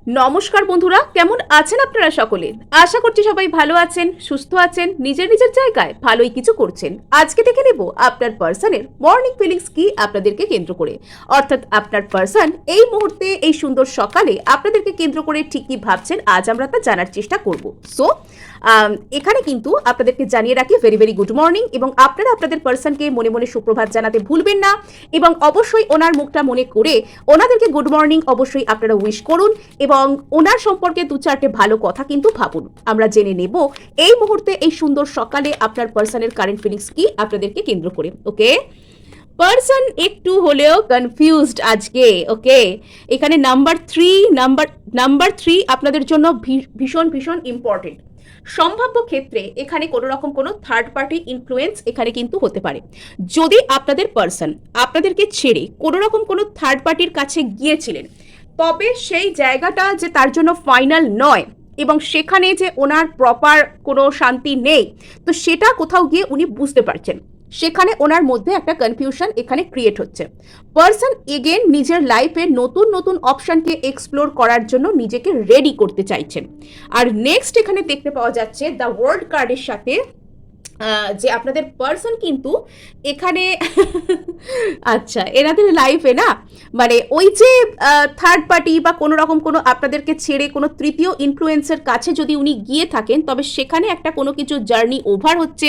নমস্কার বন্ধুরা, কেমন আছেন আপনারা সকলে? আশা করছি সবাই ভালো আছেন, সুস্থ আছেন, নিজের নিজের জায়গায় ভালোই কিছু করছেন। আজকে দেখে নেব আপনার পার্সনের মর্নিং ফিলিংস কি আপনাদেরকে কেন্দ্র করে, অর্থাৎ আপনার পার্সন এই মুহূর্তে এই সুন্দর সকালে আপনাদেরকে কেন্দ্র করে ঠিক কি ভাবছেন আজ আমরা তা জানার চেষ্টা করব। সো এখানে কিন্তু আপনাদেরকে জানিয়ে রাখি ভেরি ভেরি গুড মর্নিং, এবং আপনারা আপনাদের পার্সনকে মনে মনে সুপ্রভাত জানাতে ভুলবেন না, এবং অবশ্যই ওনার মুখটা মনে করে ওনাদেরকে গুড মর্নিং অবশ্যই আপনারা উইশ করুন, এবং ওনার সম্পর্কে দু চারটে ভালো কথা কিন্তু ভাবুন। আমরা জেনে নেব এই মুহূর্তে এই সুন্দর সকালে আপনার পার্সনের কারেন্ট ফিলিংস কি আপনাদেরকে কেন্দ্র করে। ওকে, পার্সন একটু হলেও কনফিউজড আজকে। ওকে, এখানে নাম্বার থ্রি আপনাদের জন্য ভীষণ ভীষণ ইম্পর্টেন্ট। সম্ভাব্য ক্ষেত্রে এখানে কোনো রকম কোনো থার্ড পার্টি ইনফ্লুয়েন্স এখানে কিন্তু হতে পারে। যদি আপনাদের পার্সন আপনাদেরকে ছেড়ে কোনো রকম কোনো থার্ড পার্টির কাছে গিয়েছিলেন, তবে সেই জায়গাটা যে তার জন্য ফাইনাল নয় এবং সেখানে যে ওনার প্রপার কোনো শান্তি নেই, তো সেটা কোথাও গিয়ে উনি বুঝতে পারছেন। সেখানে ওনার মধ্যে একটা কনফিউশন এখানে ক্রিয়েট হচ্ছে। পার্সন এগেন নিজের লাইফে নতুন নতুন অপশনকে এক্সপ্লোর করার জন্য নিজেকে রেডি করতে চাইছেন। আর নেক্সট এখানে দেখতে পাওয়া যাচ্ছে দ্য ওয়ার্ল্ড কার্ডের সাথে যে আপনাদের পার্সন কিন্তু এখানে আচ্ছা, এনাদের লাইফে না মানে ওই যে থার্ড পার্টি বা কোনো রকম কোনো আপনাদেরকে ছেড়ে কোনো তৃতীয় ইনফ্লুয়েন্সের কাছে যদি উনি গিয়ে থাকেন, তবে সেখানে একটা কোনো কিছু জার্নি ওভার হচ্ছে,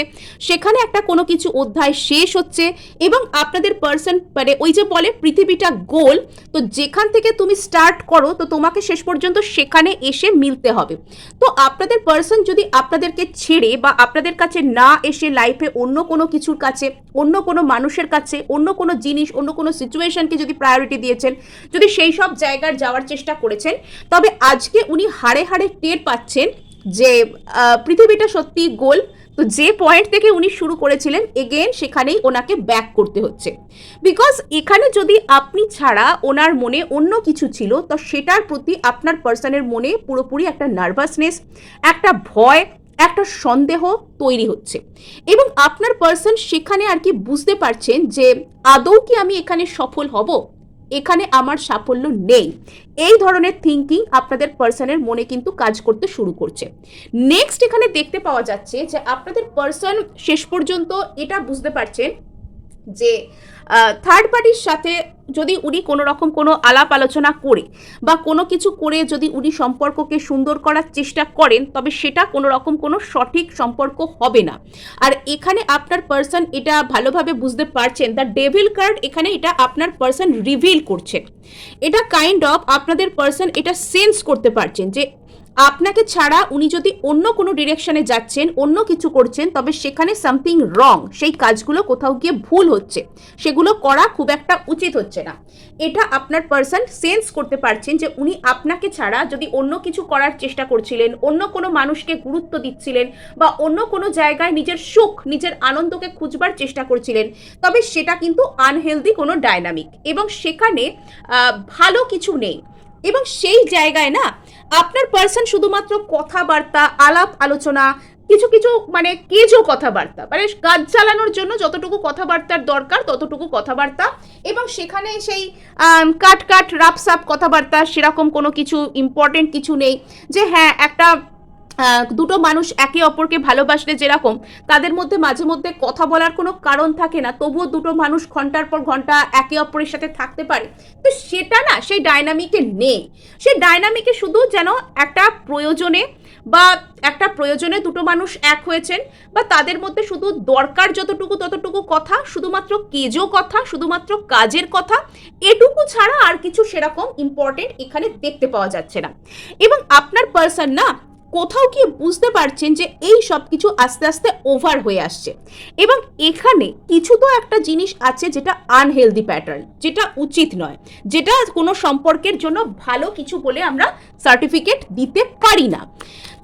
সেখানে একটা কোনো কিছু অধ্যায় শেষ হচ্ছে, এবং আপনাদের পার্সন মানে ওই যে বলে পৃথিবীটা গোল, তো যেখান থেকে তুমি স্টার্ট করো তো তোমাকে শেষ পর্যন্ত সেখানে এসে মিলতে হবে। তো আপনাদের পার্সন যদি আপনাদেরকে ছেড়ে বা আপনাদের কাছে না এসে লাইফে অন্য কোনো কিছুর কাছে, অন্য কোনো মানুষের কাছে, অন্য কোনো জিনিস, অন্য কোনো সিচুয়েশনকে যদি প্রায়োরিটি দিয়েছেন, যদি সেই সব জায়গার যাওয়ার চেষ্টা করেছেন, তবে আজকে উনি হাড়ে হাড়ে টের পাচ্ছেন যে পৃথিবীটা সত্যি গোল। তো যে পয়েন্ট থেকে উনি শুরু করেছিলেন এগেন সেখানেই ওনাকে ব্যাক করতে হচ্ছে। বিকজ এখানে যদি আপনি ছাড়া ওনার মনে অন্য কিছু ছিল, তো সেটার প্রতি আপনার পার্সনের মনে পুরোপুরি একটা নার্ভাসনেস, একটা ভয়, একটা সন্দেহ তৈরি হচ্ছে, এবং আপনার পার্সন সেখানে আর কি বুঝতে পারছেন যে আদৌ কি আমি এখানে সফল হব, এখানে আমার সাফল্য নেই। এই ধরনের থিঙ্কিং আপনাদের পার্সনের মনে কিন্তু কাজ করতে শুরু করছে। নেক্সট এখানে দেখতে পাওয়া যাচ্ছে যে আপনাদের পার্সন শেষ পর্যন্ত এটা বুঝতে পারছেন যে থার্ড পার্টির সাথে যদি উনি কোনো রকম কোনো আলাপ আলোচনা করে বা কোনো কিছু করে যদি উনি সম্পর্ককে সুন্দর করার চেষ্টা করেন, তবে সেটা কোনো রকম কোনো সঠিক সম্পর্ক হবে না। আর এখানে আপনার পার্সন এটা ভালোভাবে বুঝতে পারছেন। দ্য ডেভিল কার্ড এখানে এটা আপনার পার্সন রিভিল করছে। এটা কাইন্ড অফ আপনাদের পার্সন এটা সেন্স করতে পারছেন যে আপনাকে ছাড়া উনি যদি অন্য কোনো ডিরেকশনে যাচ্ছেন, অন্য কিছু করছেন, তবে সেখানে সামথিং রং, সেই কাজগুলো কোথাও গিয়ে ভুল হচ্ছে, সেগুলো করা খুব একটা উচিত হচ্ছে না। এটা আপনার পার্সন সেন্স করতে পারছেন যে উনি আপনাকে ছাড়া যদি অন্য কিছু করার চেষ্টা করছিলেন, অন্য কোনো মানুষকে গুরুত্ব দিচ্ছিলেন, বা অন্য কোনো জায়গায় নিজের সুখ, নিজের আনন্দকে খুঁজবার চেষ্টা করছিলেন, তবে সেটা কিন্তু আনহেলদি কোনো ডায়নামিক, এবং সেখানে ভালো কিছু নেই। এবং সেই জায়গায় না আপনার পার্সন শুধুমাত্র কথাবার্তা, আলাপ আলোচনা, কিছু কিছু মানে কেজো কথাবার্তা, মানে কাজ চালানোর জন্য যতটুকু কথাবার্তার দরকার ততটুকু কথাবার্তা, এবং সেখানে সেই কাট রাপসাপ কথাবার্তা সেরকম কোনো কিছু ইম্পর্টেন্ট কিছু নেই। যে হ্যাঁ, একটা দুটো মানুষ একে অপরকে ভালোবাসলে যেরকম তাদের মধ্যে মাঝে মধ্যে কথা বলার কোনো কারণ থাকে না, তবুও দুটো মানুষ ঘন্টার পর ঘন্টা একে অপরের সাথে থাকতে পারে, তো সেটা না সেই ডায়নামিকে নেই। সেই ডায়নামিকে শুধু যেন একটা প্রয়োজনে দুটো মানুষ এক হয়েছেন, বা তাদের মধ্যে শুধু দরকার যতটুকু ততটুকু কথা, শুধুমাত্র কেজো কথা, শুধুমাত্র কাজের কথা, এটুকু ছাড়া আর কিছু সেরকম ইম্পর্টেন্ট এখানে দেখতে পাওয়া যাচ্ছে না। এবং আপনার পার্সন না কোথাও কি বুঝতে পারছেন যে এই সব কিছু আস্তে আস্তে ওভার হয়ে আসছে, এবং এখানে কিছু তো একটা জিনিস আছে যেটা আনহেলদি প্যাটার্ন, যেটা উচিত নয়, যেটা কোনো সম্পর্কের জন্য ভালো কিছু বলে আমরা সার্টিফিকেট দিতে পারি না।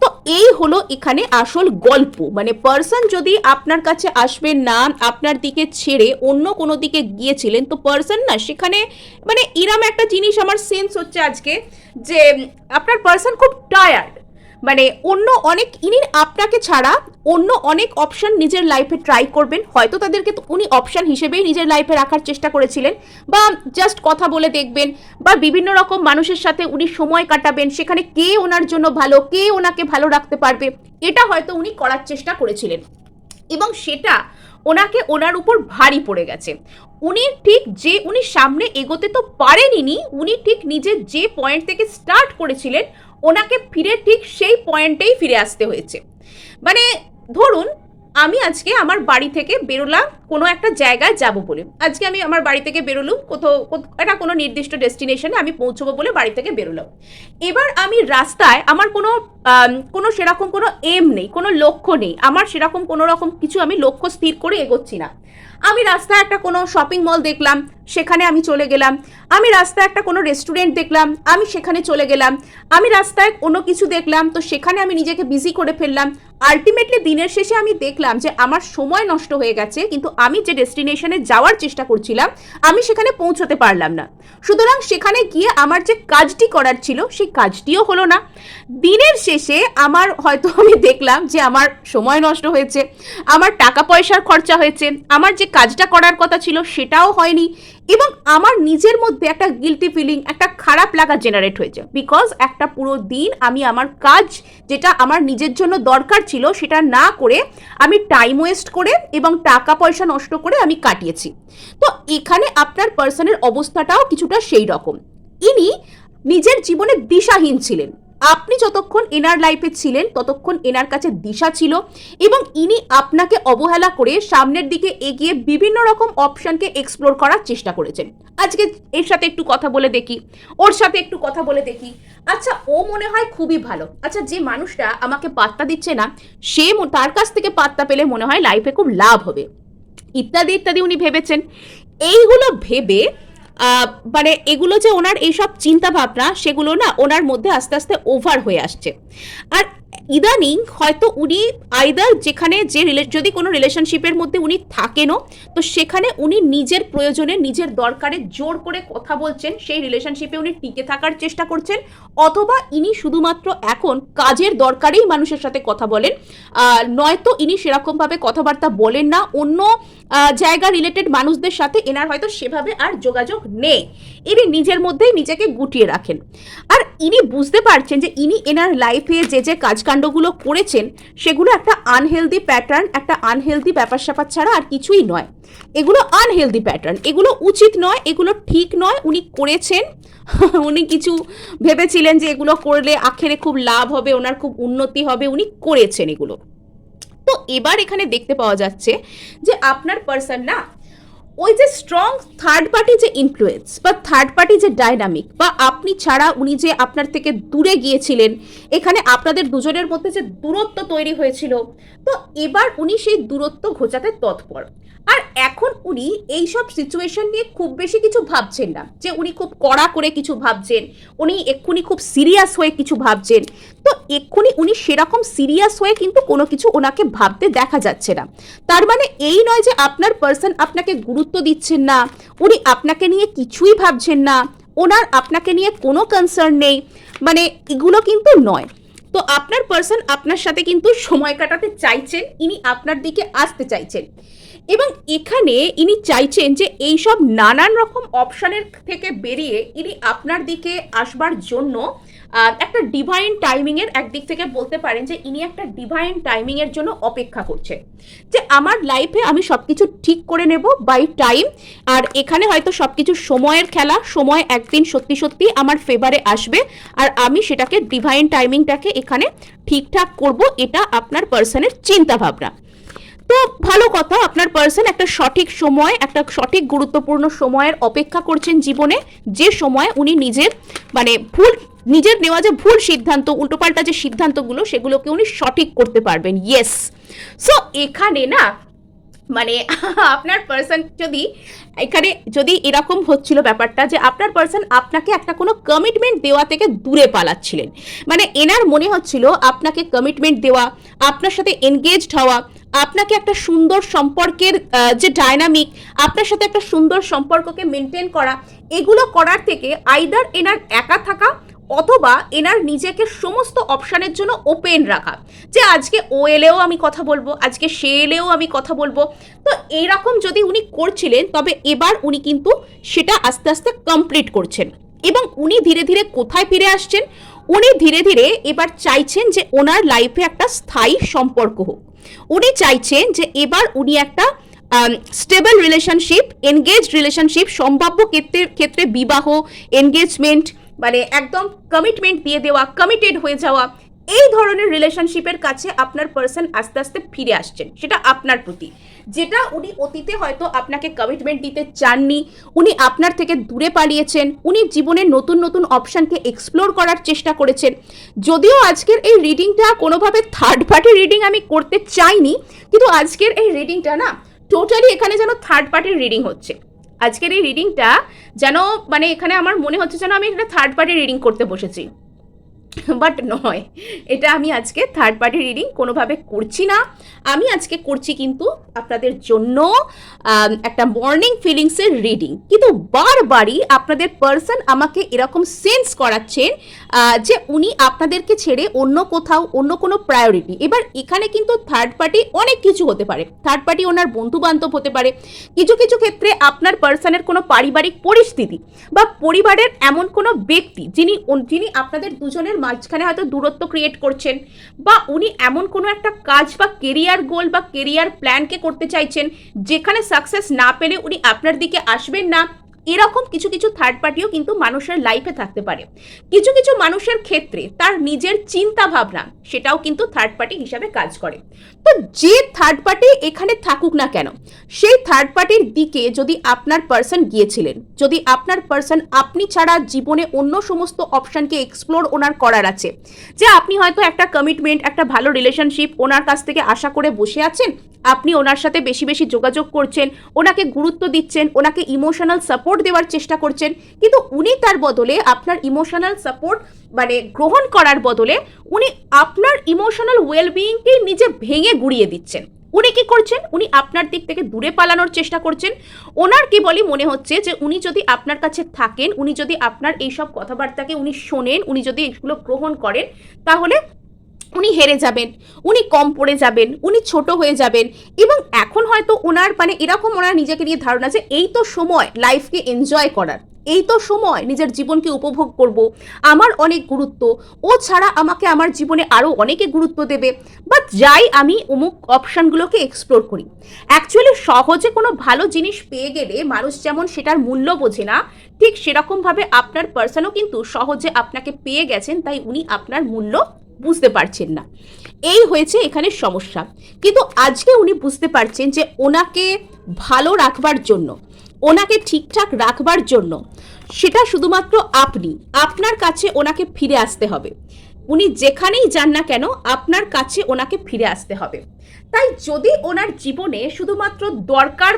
তো এই হলো এখানে আসল গল্প। মানে পার্সন যদি আপনার কাছে আসবেন না, আপনার দিকে ছেড়ে অন্য কোনো দিকে গিয়েছিলেন, তো পার্সন না সেখানে মানে এরম একটা জিনিস আমার সেন্স হচ্ছে আজকে, যে আপনার পার্সন খুব টায়ার্ড, মানে অন্য অনেক ইনি আপনাকে ছাড়া অন্য অনেক অপশন নিজের লাইফে ট্রাই করবেন, হয়তো তাদেরকে উনি অপশন হিসেবেই নিজের লাইফে রাখার চেষ্টা করেছিলেন, বা জাস্ট কথা বলে দেখবেন, বা বিভিন্ন রকম মানুষের সাথে উনি সময় কাটাবেন, সেখানে কে ওনার জন্য ভালো, কে ওনাকে ভালো রাখতে পারবে, এটা হয়তো উনি করার চেষ্টা করেছিলেন, এবং সেটা ওনাকে ওনার উপর ভারী পড়ে গেছে। উনি সামনে এগোতে তো পারেনি, উনি ঠিক নিজের যে পয়েন্ট থেকে স্টার্ট করেছিলেন ওনাকে ফিরে ঠিক সেই পয়েন্টেই ফিরে আসতে হয়েছে। মানে ধরুন আমি আজকে আমার বাড়ি থেকে বেরোলাম কোনো একটা জায়গায় যাব বলে, আজকে আমি আমার বাড়ি থেকে বেরোলুম কোথাও একটা কোনো নির্দিষ্ট ডেস্টিনেশনে আমি পৌঁছবো বলে বাড়ি থেকে বেরোলাম। এবার আমি রাস্তায় আমার কোনো সেরকম কোনো এম নেই, কোনো লক্ষ্য নেই, আমার সেরকম কোনো রকম কিছু আমি লক্ষ্য স্থির করে এগোচ্ছি না। আমি রাস্তায় একটা কোনো শপিং মল দেখলাম, সেখানে আমি চলে গেলাম। আমি রাস্তায় একটা কোনো রেস্টুরেন্ট দেখলাম, আমি সেখানে চলে গেলাম। আমি রাস্তায় কোনো কিছু দেখলাম, তো সেখানে আমি নিজেকে বিজি করে ফেললাম। আলটিমেটলি দিনের শেষে আমি দেখলাম যে আমার সময় নষ্ট হয়ে গেছে, কিন্তু আমি যে ডেস্টিনেশনে যাওয়ার চেষ্টা করছিলাম আমি সেখানে পৌঁছতে পারলাম না। সুতরাং সেখানে গিয়ে আমার যে কাজটি করার ছিল সেই কাজটিও হলো না। দিনের শেষে আমার হয়তো আমি দেখলাম যে আমার সময় নষ্ট হয়েছে, আমার টাকা পয়সার খরচা হয়েছে, আমার যে কাজটা করার কথা ছিল সেটাও হয়নি, এবং আমার নিজের মধ্যে একটা গিল্টি ফিলিং, একটা খারাপ লাগা জেনারেট হয়েছে। বিকজ একটা পুরো দিন আমি আমার কাজ যেটা আমার নিজের জন্য দরকার ছিল সেটা না করে আমি টাইম ওয়েস্ট করে এবং টাকা পয়সা নষ্ট করে আমি কাটিয়েছি। তো এখানে আপনার পার্সনের অবস্থাটাও কিছুটা সেই রকম। ইনি নিজের জীবনে দিশাহীন ছিলেন। আপনি যতক্ষণ এনার লাইফে ছিলেন ততক্ষণ এনার কাছে দিশা ছিল, এবং ইনি আপনাকে অবহেলা করে সামনের দিকে এগিয়ে বিভিন্ন রকম অপশনকে এক্সপ্লোর করার চেষ্টা করেছেন। আজকে এর সাথে একটু কথা বলে দেখি, ওর সাথে একটু কথা বলে দেখি, আচ্ছা ও মনে হয় খুবই ভালো, আচ্ছা যে মানুষটা আমাকে পাত্তা দিচ্ছে না সে তার কাছ থেকে পাত্তা পেলে মনে হয় লাইফে খুব লাভ হবে, ইত্যাদি ইত্যাদি উনি ভেবেছেন। এইগুলো ভেবে মানে এগুলো যে ওনার এইসব চিন্তা ভাবনা সেগুলো না ওনার মধ্যে আস্তে আস্তে ওভার হয়ে আসছে। আর ইদানিং হয়তো উনি আইদার যেখানে যদি কোনো রিলেশনশিপের মধ্যে উনি থাকেনও, তো সেখানে উনি নিজের প্রয়োজনে নিজের দরকারে জোর করে কথা বলছেন, সেই রিলেশনশিপে উনি টিকে থাকার চেষ্টা করছেন, অথবা ইনি শুধুমাত্র এখন কাজের দরকারেই মানুষের সাথে কথা বলেন, নয়তো ইনি সেরকমভাবে কথাবার্তা বলেন না, অন্য জায়গা রিলেটেড মানুষদের সাথে এনার হয়তো সেভাবে আর যোগাযোগ নেই, ইনি নিজের মধ্যেই নিজেকে গুটিয়ে রাখেন। আর ইনি বুঝতে পারছেন যে ইনি এনার লাইফে যে কাজকাণ্ডগুলো করেছেন সেগুলো একটা আনহেলদি প্যাটার্ন, একটা আনহেলদি ব্যাপার স্যাপার ছাড়া আর কিছুই নয়। এগুলো আনহেলদি প্যাটার্ন, এগুলো উচিত নয়, এগুলো ঠিক নয়। উনি করেছেন, উনি কিছু ভেবেছিলেন যে এগুলো করলে আখেরে খুব লাভ হবে, ওনার খুব উন্নতি হবে, উনি করেছেন এগুলো। তো এবার এখানে দেখতে পাওয়া যাচ্ছে যে আপনার পার্সন না ওই যে স্ট্রং থার্ড পার্টি যে ইনফ্লুয়েন্স বা থার্ড পার্টি যে ডাইনামিক, বা আপনি ছাড়া উনি যে আপনার থেকে দূরে গিয়েছিলেন, এখানে আপনাদের দুজনের মধ্যে যে দূরত্ব তৈরি হয়েছিল, তো এবার উনি সেই দূরত্ব ঘোচাতে তৎপর। আর এখন উনি এইসব সিচুয়েশন নিয়ে খুব বেশি কিছু ভাবছেন না, যে উনি খুব কড়া করে কিছু ভাবছেন, উনি এক্ষুনি খুব সিরিয়াস হয়ে কিছু ভাবছেন। তো এক্ষুনি উনি সেরকম সিরিয়াস হয়ে কিন্তু কোনো কিছু ওনাকে ভাবতে দেখা যাচ্ছে না। তার মানে এই নয় যে আপনার পার্সন আপনাকে গুরুত্ব দিচ্ছেন না, উনি আপনাকে নিয়ে কিছুই ভাবছেন না, ওনার আপনাকে নিয়ে কোনো কনসার্ন নেই, মানে এগুলো কিন্তু নয়। তো আপনার পার্সন আপনার সাথে কিন্তু সময় কাটাতে চাইছেন, ইনি আপনার দিকে আসতে চাইছেন, এবং এখানে ইনি চাইছেন যে এইসব নানান রকম অপশনের থেকে বেরিয়ে ইনি আপনার দিকে আসবার জন্য একটা ডিভাইন টাইমিংয়ের, একদিক থেকে বলতে পারেন যে ইনি একটা ডিভাইন টাইমিংয়ের জন্য অপেক্ষা করছেন, যে আমার লাইফে আমি সব কিছু ঠিক করে নেব বাই টাইম। আর এখানে হয়তো সব কিছু সময়ের খেলা, সময় একদিন সত্যি সত্যি আমার ফেভারে আসবে, আর আমি সেটাকে ডিভাইন টাইমিংটাকে এখানে ঠিকঠাক করব, এটা আপনার পার্সনের চিন্তা ভাবনা। তো ভালো কথা, আপনার পার্সন একটা সঠিক সময়, একটা সঠিক গুরুত্বপূর্ণ সময়ের অপেক্ষা করছেন জীবনে, যে সময় উনি নিজের নেওয়া যে ভুল সিদ্ধান্ত, উল্টোপাল্টা যে সিদ্ধান্তগুলো সেগুলোকে উনি সঠিক করতে পারবেন। ইয়েস। সো এখানে না মানে আপনার পার্সন যদি এরকম হচ্ছিল ব্যাপারটা যে আপনার পার্সন আপনাকে একটা কোনো কমিটমেন্ট দেওয়া থেকে দূরে পালাচ্ছিলেন, মানে এনার মনে হচ্ছিল আপনাকে কমিটমেন্ট দেওয়া, আপনার সাথে এনগেজড হওয়া, আপনাকে একটা সুন্দর সম্পর্কের যে ডাইনামিক, আপনার সাথে একটা সুন্দর সম্পর্ককে মেনটেন করা, এগুলো করার থেকে আইদার এনার একা থাকা অথবা এনার নিজেকে সমস্ত অপশানের জন্য ওপেন রাখা, যে আজকে ও এলেও আমি কথা বলবো, আজকে সে এলেও আমি কথা বলবো। তো এইরকম যদি উনি করছিলেন, তবে এবার উনি কিন্তু সেটা আস্তে আস্তে কমপ্লিট করছেন। এবং উনি ধীরে ধীরে কোথায় ফিরে আসছেন, উনি ধীরে ধীরে এবার চাইছেন যে ওনার লাইফে একটা স্থায়ী সম্পর্ক হোক। উনি চাইছেন যে এবার উনি একটা স্টেবল রিলেশনশিপ, এনগেজ রিলেশনশিপ, সম্ভাব্য ক্ষেত্রে বিবাহ, এনগেজমেন্ট, মানে একদম কমিটমেন্ট দিয়ে দেওয়া, কমিটেড হয়ে যাওয়া, এই ধরনের রিলেশনশিপের কাছে আপনার পার্সন আস্তে আস্তে ফিরে আসছেন, সেটা আপনার প্রতি। যেটা উনি অতীতে হয়তো আপনাকে কমিটমেন্ট দিতে চাননি, উনি আপনার থেকে দূরে পালিয়েছেন, উনি জীবনের নতুন নতুন অপশানকে এক্সপ্লোর করার চেষ্টা করেছেন। যদিও আজকের এই রিডিংটা কোনোভাবে থার্ড পার্টি রিডিং আমি করতে চাইনি, কিন্তু আজকের এই রিডিংটা না টোটালি এখানে যেন থার্ড পার্টির রিডিং হচ্ছে। আজকের এই রিডিংটা যেন মানে এখানে আমার মনে হচ্ছে যেন আমি একটা থার্ড পার্টি রিডিং করতে বসেছি, বাট নয়, এটা আমি আজকে থার্ড পার্টি রিডিং কোনোভাবে করছি না। আমি আজকে করছি কিন্তু আপনাদের জন্য একটা মর্নিং ফিলিংসের রিডিং। কিন্তু বারবারই আপনাদের পার্সন আমাকে এরকম সেন্স করাচ্ছেন যে উনি আপনাদেরকে ছেড়ে অন্য কোথাও, অন্য কোনো প্রায়োরিটি। এবার এখানে কিন্তু থার্ড পার্টি অনেক কিছু হতে পারে, থার্ড পার্টি ওনার বন্ধু বান্ধব হতে পারে, কিছু কিছু ক্ষেত্রে আপনার পার্সনের কোনো পারিবারিক পরিস্থিতি বা পরিবারের এমন কোনো ব্যক্তি যিনি আপনাদের দুজনের মাঝখানে হয়তো দূরত্ব ক্রিয়েট করছেন, বা উনি এমন কোনো একটা কাজ বা কেরিয়ার গোল বা কেরিয়ার প্ল্যানকে করতে চাইছেন যেখানে সাকসেস না পেলে উনি আপনার দিকে আসবেন না। এরকম কিছু কিছু থার্ড পার্টিও কিন্তু মানুষের লাইফে থাকতে পারে। কিছু কিছু মানুষের ক্ষেত্রে তার নিজের চিন্তা ভাবনা সেটাও কিন্তু থার্ড পার্টি হিসাবে কাজ করে। তো যে থার্ড পার্টি এখানে থাকুক না কেন, সেই থার্ড পার্টির দিকে যদি আপনার পার্সন গিয়েছিলেন, যদি আপনার পার্সন আপনি ছাড়া জীবনে অন্য সমস্ত অপশানকে এক্সপ্লোর ওনার করার আছে, যে আপনি হয়তো একটা কমিটমেন্ট, একটা ভালো রিলেশনশিপ ওনার কাছ থেকে আশা করে বসে আছেন, আপনি ওনার সাথে বেশি বেশি যোগাযোগ করছেন, ওনাকে গুরুত্ব দিচ্ছেন, ওনাকে ইমোশনাল সাপোর্ট দেওয়ার চেষ্টা করছেন, কিন্তু উনি তার বদলে আপনার ইমোশনাল সাপোর্ট মানে গ্রহণ করার বদলে উনি আপনার ইমোশনাল ওয়েলবিইংকে নিজে ভেঙে গুড়িয়ে দিচ্ছেন। উনি কি করছেন, উনি আপনার দিক থেকে দূরে পালানোর চেষ্টা করছেন। ওনার কেবলই মনে হচ্ছে যে উনি যদি আপনার কাছে থাকেন, উনি যদি আপনার এইসব কথাবার্তাকে উনি শোনেন, উনি যদি এগুলো গ্রহণ করেন, তাহলে উনি হেরে যাবেন, উনি কম পড়ে যাবেন, উনি ছোট হয়ে যাবেন। এবং এখন হয়তো ওনার মানে এরকম ওনার নিজেকে নিয়ে ধারণা যে এই তো সময় লাইফকে এনজয় করার, এই তো সময় নিজের জীবনকে উপভোগ করব, আমার অনেক গুরুত্ব, ও ছাড়া আমাকে আমার জীবনে আরও অনেকে গুরুত্ব দেবে, বা যাই আমি অমুক অপশানগুলোকে এক্সপ্লোর করি। অ্যাকচুয়ালি সহজে কোনো ভালো জিনিস পেয়ে গেলে মানুষ যেমন সেটার মূল্য বোঝে না, ঠিক সেরকমভাবে আপনার পার্সনও কিন্তু সহজে আপনাকে পেয়ে গেছেন, তাই উনি আপনার মূল্য বুঝতে পারছেন না। এই হয়েছে এখানে সমস্যা। কিন্তু আজকে উনি বুঝতে পারছেন যে ওনাকে ভালো রাখবার জন্য, ওনাকে ঠিকঠাক রাখবার জন্য সেটা শুধুমাত্র আপনার কাছে ওনাকে ফিরে আসতে হবে। উনি যেখানেই যান না কেন আপনার কাছে ওনাকে ফিরে আসতে হবে। তাই যদি ওনার জীবনে শুধুমাত্র দরকার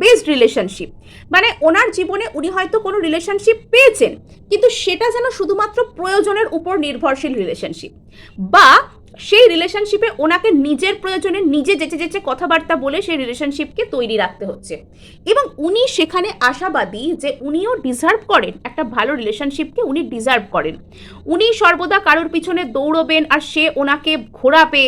বেসড রিলেশনশিপ, মানে ওনার জীবনে উনি হয়তো কোনো রিলেশনশিপ পেয়েছেন, কিন্তু সেটা যেন শুধুমাত্র প্রয়োজনের উপর নির্ভরশীল রিলেশনশিপ, বা সেই রিলেশনশিপে ওনাকে নিজের প্রয়োজনে নিজে যেচে যেচে কথাবার্তা বলে সেই রিলেশনশিপকে তৈরি রাখতে হচ্ছে। এবং উনি সেখানে আশাবাদী যে উনিও ডিজার্ভ করেন একটা ভালো রিলেশনশিপকে, উনি ডিজার্ভ করেন। উনি সর্বদা কারোর পিছনে দৌড়বেন আর সে ওনাকে ঘোরাবে,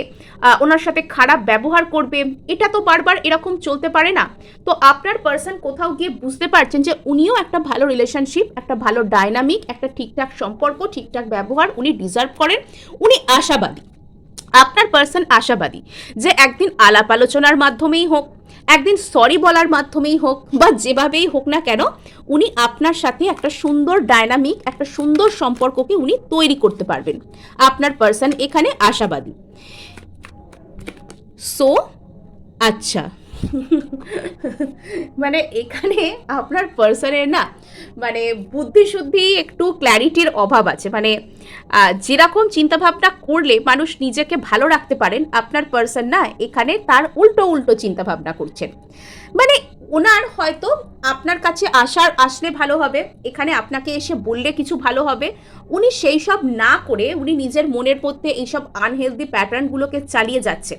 ওনার সাথে খারাপ ব্যবহার করবে, এটা তো বারবার এরকম চলতে পারে না। তো আপনার পার্সন কোথাও গিয়ে বুঝতে পারছেন যে উনিও একটা ভালো রিলেশনশিপ, একটা ভালো ডাইনামিক, একটা ঠিকঠাক সম্পর্ক, ঠিকঠাক ব্যবহার উনি ডিজার্ভ করেন। উনি আশাবাদী, আপনার পার্সন আশাবাদী যে একদিন আলাপ আলোচনার মাধ্যমেই হোক, একদিন সরি বলার মাধ্যমেই হোক, বা যেভাবেই হোক না কেন উনি আপনার সাথে একটা সুন্দর ডাইনামিক, একটা সুন্দর সম্পর্ককে উনি তৈরি করতে পারবেন। আপনার পার্সন এখানে আশাবাদী। সো আচ্ছা, মানে এখানে আপনার পার্সনের না মানে বুদ্ধিশুদ্ধি একটু ক্ল্যারিটির অভাব আছে। মানে যেরকম চিন্তাভাবনা করলে মানুষ নিজেকে ভালো রাখতে পারেন, আপনার পার্সন না এখানে তার উল্টো উল্টো চিন্তাভাবনা করছেন। মানে ওনার হয়তো আপনার কাছে আসলে ভালো হবে, এখানে আপনাকে এসে বললে কিছু ভালো হবে, উনি সেই সব না করে উনি নিজের মনের মধ্যে এইসব আনহেলদি প্যাটার্নগুলোকে চালিয়ে যাচ্ছে।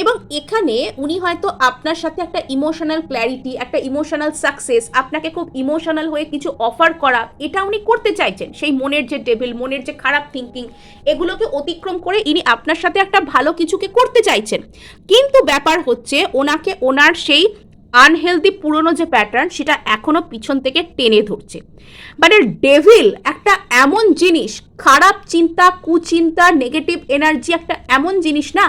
এবং এখানে উনি হয়তো আপনার সাথে একটা ইমোশনাল ক্ল্যারিটি, একটা ইমোশনাল সাকসেস, আপনাকে খুব ইমোশনাল হয়ে কিছু অফার করা, এটা উনি করতে চাইছেন। সেই মনের যে ডেভিল, মনের যে খারাপ থিঙ্কিং, এগুলোকে অতিক্রম করে ইনি আপনার সাথে একটা ভালো কিছুকে করতে চাইছেন। কিন্তু ব্যাপার হচ্ছে ওনাকে ওনার সেই আনহেলদি পুরনো যে প্যাটার্ন সেটা এখনো পিছন থেকে টেনে ধরছে। মানে ডেভিল একটা এমন জিনিস, খারাপ চিন্তা, কুচিন্তা, নেগেটিভ এনার্জি একটা এমন জিনিস না,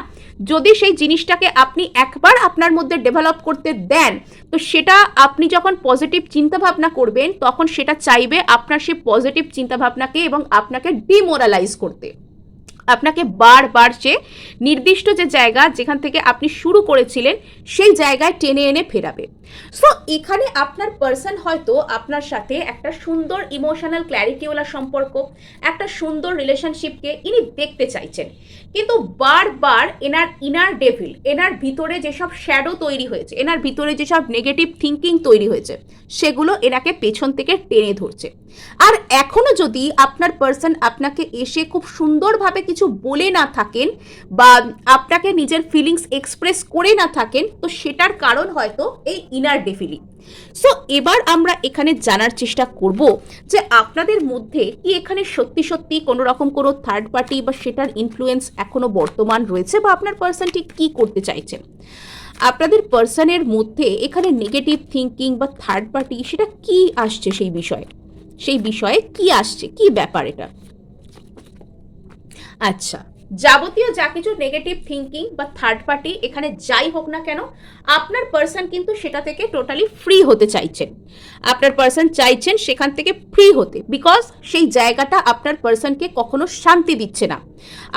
যদি সেই জিনিসটাকে আপনি একবার আপনার মধ্যে ডেভেলপ করতে দেন, তো সেটা আপনি যখন পজিটিভ চিন্তাভাবনা করবেন তখন সেটা চাইবে আপনার সেই পজিটিভ চিন্তাভাবনাকে এবং আপনাকে ডিমোরালাইজ করতে, আপনাকে বারবার সে নির্দিষ্ট যে জায়গা যেখান থেকে আপনি শুরু করেছিলেন সেই জায়গায় টেনে এনে ফেরাবে। সো এখানে আপনার পার্সন হয়তো আপনার সাথে একটা সুন্দর ইমোশনাল ক্ল্যারিটিওয়ালা সম্পর্ক, একটা সুন্দর রিলেশনশিপকে ইনি দেখতে চাইছেন, কিন্তু বারবার এনার ইনার ডেভিল, এনার ভিতরে যেসব শ্যাডো তৈরি হয়েছে, এনার ভিতরে যেসব নেগেটিভ থিঙ্কিং তৈরি হয়েছে, সেগুলো এনাকে পেছন থেকে টেনে ধরছে। আর এখনো যদি আপনার পার্সন আপনাকে এসে খুব সুন্দরভাবে কিছু বলে না থাকেন বা আপনাকে নিজের ফিলিংস এক্সপ্রেস করে না থাকেন, তো সেটার কারণ হয়তো এই ইনার ডেভিলই। সো এবার আমরা এখানে জানার চেষ্টা করব যে আপনাদের মধ্যে কি এখানে সত্যি সত্যি কোনো রকম কোনো থার্ড পার্টি বা সেটার ইনফ্লুয়েন্স এখনো বর্তমান রয়েছে, বা আপনার পার্সন ঠিক কী করতে চাইছেন। আপনাদের পার্সনের মধ্যে এখানে নেগেটিভ থিঙ্কিং বা থার্ড পার্টি সেটা কি আসছে, সেই বিষয়ে কি আসছে, কি ব্যাপার এটা। আচ্ছা, যাবতীয় যা কিছু নেগেটিভ থিঙ্কিং বা থার্ড পার্টি এখানে যাই হোক না কেন, আপনার পার্সন কিন্তু সেটা থেকে টোটালি ফ্রি হতে চাইছেন। আপনার পার্সন চাইছেন সেখান থেকে ফ্রি হতে, বিকজ সেই জায়গাটা আপনার পার্সনকে কখনো শান্তি দিচ্ছে না।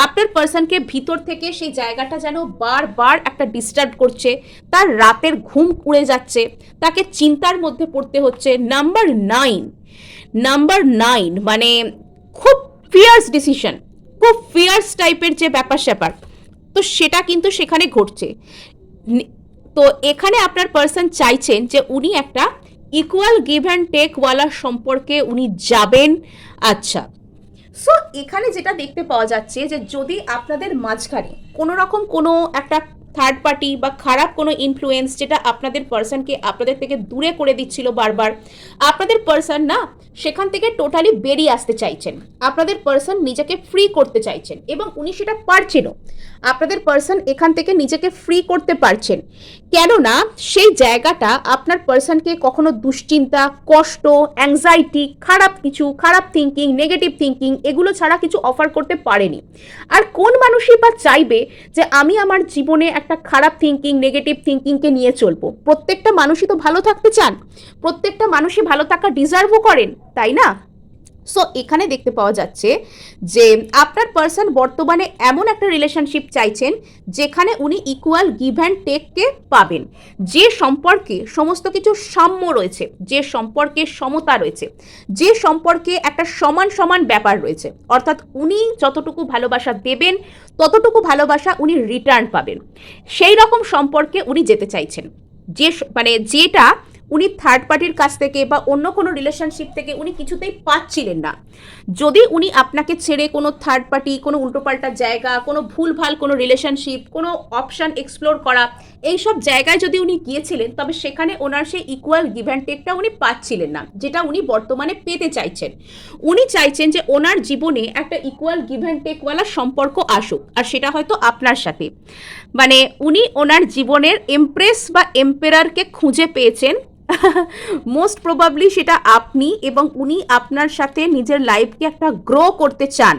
আপনার পার্সনকে ভিতর থেকে সেই জায়গাটা যেন বারবার একটা ডিস্টার্ব করছে, তার রাতের ঘুম উড়ে যাচ্ছে, তাকে চিন্তার মধ্যে পড়তে হচ্ছে। নাম্বার নাইন মানে খুব ফিয়ার্স ডিসিশন, খুব ফিয়ার্স টাইপের যে ব্যাপার স্যাপার, তো সেটা কিন্তু সেখানে ঘটছে। তো এখানে আপনার পার্সন চাইছেন যে উনি একটা ইকুয়াল গিভ অ্যান্ড টেক ওয়ালা সম্পর্কে উনি যাবেন। আচ্ছা, সো এখানে যেটা দেখতে পাওয়া যাচ্ছে যে যদি আপনাদের মাঝখানে কোনো রকম কোনো একটা থার্ড পার্টি বা খারাপ কোনো ইনফ্লুয়েন্স যেটা আপনাদের পার্সনকে আপনাদের থেকে দূরে করে দিচ্ছিল বারবার, আপনাদের পার্সন না সেখান থেকে টোটালি বেরিয়ে আসতে চাইছেন। আপনাদের পার্সন নিজেকে ফ্রি করতে চাইছেন এবং উনি সেটা পারছেনও। আপনাদের পার্সন এখান থেকে নিজেকে ফ্রি করতে পারছেন, কেননা সেই জায়গাটা আপনার পার্সনকে কখনো দুশ্চিন্তা, কষ্ট, অ্যাংজাইটি, খারাপ থিঙ্কিং, নেগেটিভ থিঙ্কিং এগুলো ছাড়া কিছু অফার করতে পারেনি। আর কোন মানুষই বা চাইবে যে আমি আমার জীবনে একটা খারাপ থিঙ্কিং, নেগেটিভ থিঙ্কিংকে নিয়ে চলবো? প্রত্যেকটা মানুষই তো ভালো থাকতে চান, প্রত্যেকটা মানুষই ভালো থাকা ডিজার্ভও করেন, তাই না? সো এখানে দেখতে পাওয়া যাচ্ছে যে আপনার পার্সন বর্তমানে এমন একটা রিলেশনশিপ চাইছেন যেখানে উনি ইকুয়াল গিভ অ্যান্ড টেককে পাবেন, যে সম্পর্কে সমস্ত কিছু সাম্য রয়েছে, যে সম্পর্কে সমতা রয়েছে, যে সম্পর্কে একটা সমান সমান ব্যাপার রয়েছে। অর্থাৎ উনি যতটুকু ভালোবাসা দেবেন ততটুকু ভালোবাসা উনি রিটার্ন পাবেন, সেই রকম সম্পর্কে উনি যেতে চাইছেন। যেটা উনি থার্ড পার্টির কাছ থেকে বা অন্য কোনো রিলেশনশিপ থেকে উনি কিছুতেই পাচ্ছিলেন না। যদি উনি আপনাকে ছেড়ে কোনো থার্ড পার্টি, কোনো উল্টোপাল্টা জায়গা, কোনো ভুলভাল কোনো রিলেশনশিপ, কোনো অপশান এক্সপ্লোর করা, এইসব জায়গায় যদি উনি গিয়েছিলেন, তবে সেখানে ওনার সেই ইকুয়াল গিভ অ্যান্ড টেকটা উনি পাচ্ছিলেন না, যেটা উনি বর্তমানে পেতে চাইছেন। উনি চাইছেন যে ওনার জীবনে একটা ইকুয়াল গিভ অ্যান্ড টেকওয়ালা সম্পর্ক আসুক, আর সেটা হয়তো আপনার সাথে। উনি ওনার জীবনের এমপ্রেস বা এম্পেরারকে খুঁজে পেয়েছেন, মোস্ট প্রবাবলি সেটা আপনি, এবং উনি আপনার সাথে নিজের লাইফকে একটা গ্রো করতে চান।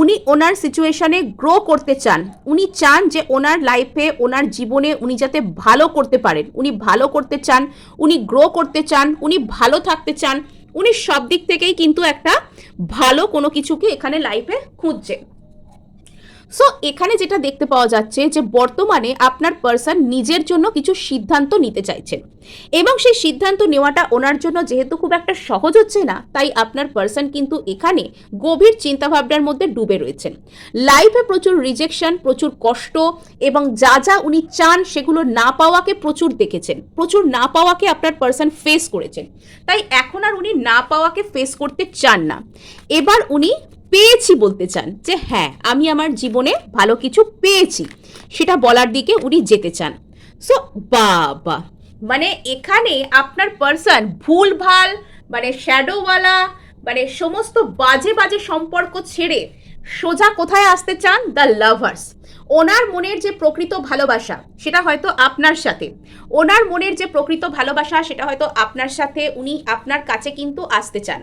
উনি ওনার সিচুয়েশনে গ্রো করতে চান, উনি চান যে ওনার লাইফে, ওনার জীবনে উনি যাতে ভালো করতে পারেন। উনি ভালো করতে চান, উনি গ্রো করতে চান, উনি ভালো থাকতে চান, উনি সব দিক থেকেই কিন্তু একটা ভালো কোনো কিছুকে এখানে লাইফে খুঁজছেন। সো এখানে যেটা দেখতে পাওয়া যাচ্ছে যে বর্তমানে আপনার পার্সন নিজের জন্য কিছু সিদ্ধান্ত নিতে চাইছেন এবং সেই সিদ্ধান্ত নেওয়াটা ওনার জন্য যেহেতু খুব একটা সহজ হচ্ছে না, তাই আপনার পার্সন কিন্তু এখানে গভীর চিন্তাভাবনার মধ্যে ডুবে রয়েছেন। লাইফে প্রচুর রিজেকশন, প্রচুর কষ্ট এবং যা যা উনি চান সেগুলো না পাওয়াকে প্রচুর দেখেছেন, প্রচুর না পাওয়াকে আপনার পার্সন ফেস করেছেন। তাই এখন আর উনি না পাওয়াকে ফেস করতে চান না, এবার উনি পেয়েছি বলতে চান যে হ্যাঁ আমি আমার জীবনে ভালো কিছু পেয়েছি, সেটা বলার দিকে উনি যেতে চান। সো বাবা, মানে এখানে আপনার পার্সন ভুলভাল মানে শ্যাডোওয়ালা মানে সমস্ত বাজে বাজে সম্পর্ক ছেড়ে সোজা কোথায় আসতে চান? The lovers. ওনার মনের যে প্রকৃত ভালোবাসা সেটা হয়তো আপনার সাথে, ওনার মনের যে প্রকৃত ভালোবাসা সেটা হয়তো আপনার সাথে, উনি আপনার কাছে কিন্তু আসতে চান।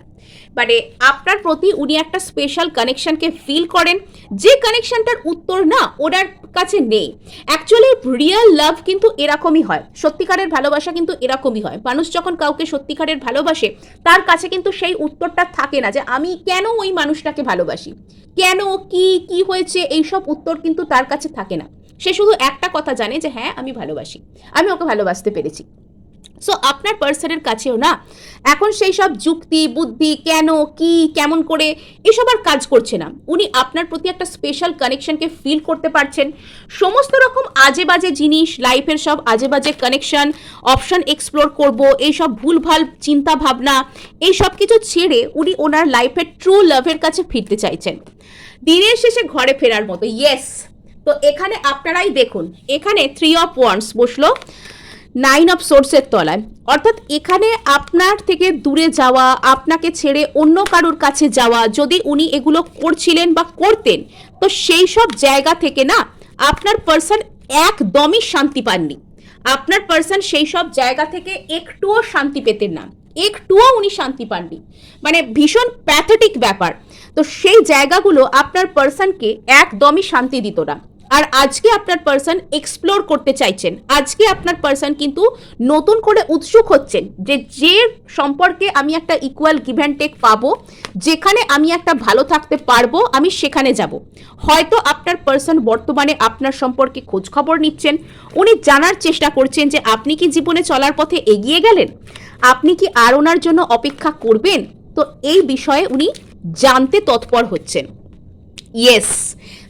মানে আপনার প্রতি উনি একটা স্পেশাল কানেকশনকে ফিল করেন, যে কানেকশনটার উত্তর না ওনার কাছে নেই। অ্যাকচুয়ালি রিয়েল লাভ কিন্তু এরকমই হয়, সত্যিকারের ভালোবাসা কিন্তু এরকমই হয়। মানুষ যখন কাউকে সত্যিকারের ভালোবাসে তার কাছে কিন্তু সেই উত্তরটা থাকে না যে আমি কেন ওই মানুষটাকে ভালোবাসি, কেন কি কি হয়েছে, এইসব উত্তর কিন্তু তার কাছে থাকে না। সে শুধু একটা কথা জানে যে হ্যাঁ আমি ভালোবাসি, আমি ওকে ভালোবাসতে পেরেছি। সো আপনার পার্সনের কাছেও না এখন সেই সব যুক্তি বুদ্ধি কেন কি কেমন করে এসব আর কাজ করছে না। উনি আপনার প্রতি একটা স্পেশাল কানেকশনকে ফিল করতে পারছেন। সমস্ত রকম আজে বাজে জিনিস, লাইফের সব আজে বাজে কানেকশন, অপশন এক্সপ্লোর করব, এইসব ভুলভাল চিন্তা ভাবনা, এই সব কিছু ছেড়ে উনি ওনার লাইফের ট্রু লাভের কাছে ফিরতে চাইছেন, দিনের শেষে ঘরে ফেরার মতো। ইয়েস, তো এখানে আপনারাই দেখুন, এখানে 3 অফ ওয়ান্ডস বসলো 9 অফ সোর্সের তলায়, অর্থাৎ এখানে আপনার থেকে দূরে যাওয়া, আপনাকে ছেড়ে অন্য কারোর কাছে যাওয়া, যদি উনি এগুলো করছিলেন বা করতেন তো সেই সব জায়গা থেকে না আপনার পার্সন একদমই শান্তি পাননি। আপনার পার্সন সেই সব জায়গা থেকে একটুও শান্তি পেতেন না, একটুও উনি শান্তি পাননি, মানে ভীষণ প্যাথেটিক ব্যাপার। তো সেই জায়গাগুলো আপনার পার্সনকে একদমই শান্তি দিত না। আর আজকে আপনার পার্সন এক্সপ্লোর করতে চাইছেন, আজকে আপনার পার্সন কিন্তু নতুন করে উৎসুক হচ্ছেন যে সম্পর্কে আমি একটা ইকুয়াল গিভ অ্যান্ড টেক পাবো, যেখানে আমি একটা ভালো থাকতে পারবো, আমি সেখানে যাব। হয়তো আপনার পার্সন বর্তমানে আপনার সম্পর্কে খোঁজ খবর নিচ্ছেন, উনি জানার চেষ্টা করছেন যে আপনি কি জীবনে চলার পথে এগিয়ে গেলেন, আপনি কি আর ওনার জন্য অপেক্ষা করবেন। তো এই বিষয়ে উনি জানতে তৎপর হচ্ছেন। ইয়েস,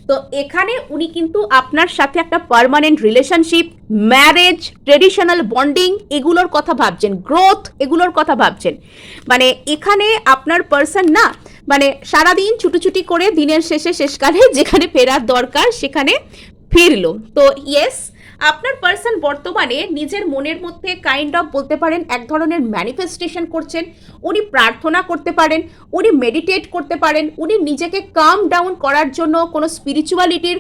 তো এখানে উনি কিন্তু আপনার সাথে একটা permanent relationship, marriage, traditional bonding এগুলোর কথা ভাবছেন, গ্রোথ এগুলোর কথা ভাবছেন। মানে এখানে আপনার পার্সন না মানে সারাদিন ছুটোছুটি করে দিনের শেষে শেষকালে যেখানে ফেরার দরকার সেখানে ফিরলো। তো ইয়েস, আপনার পার্সন বর্তমানে নিজের মনের মধ্যে কাইন্ড অফ বলতে পারেন এক ধরনের ম্যানিফেস্টেশন করছেন। উনি প্রার্থনা করতে পারেন, উনি মেডিটেট করতে পারেন, উনি নিজেকে কাম ডাউন করার জন্য কোনো স্পিরিচুয়ালিটির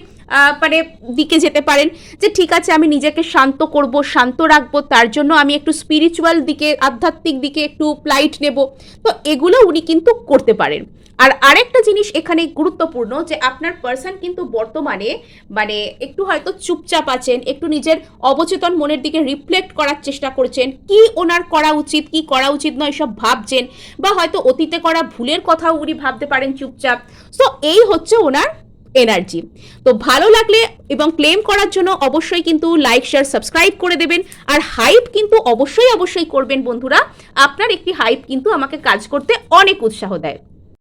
মানে দিকে যেতে পারেন, যে ঠিক আছে আমি নিজেকে শান্ত করব, শান্ত রাখবো, তার জন্য আমি একটু স্পিরিচুয়াল দিকে, আধ্যাত্মিক দিকে একটু ফ্লাইট নেব। তো এগুলো উনি কিন্তু করতে পারেন। আর আরেকটা জিনিস এখানে গুরুত্বপূর্ণ যে আপনার পার্সন কিন্তু বর্তমানে মানে একটু হয়তো চুপচাপ আছেন, একটু নিজের অবচেতন মনের দিকে রিফ্লেক্ট করার চেষ্টা করছেন, কি ওনার করা উচিত কি করা উচিত নয় সব ভাবছেন, বা হয়তো অতীতে করা ভুলের কথাও উনি ভাবতে পারেন চুপচাপ। সো এই হচ্ছে ওনার এনার্জি। তো ভালো লাগলে এবং ক্লেম করার জন্য অবশ্যই কিন্তু লাইক শেয়ার সাবস্ক্রাইব করে দেবেন। আর হাইপ কিন্তু অবশ্যই করবেন বন্ধুরা, আপনার একটি হাইপ কিন্তু আমাকে কাজ করতে অনেক উৎসাহ দেয়।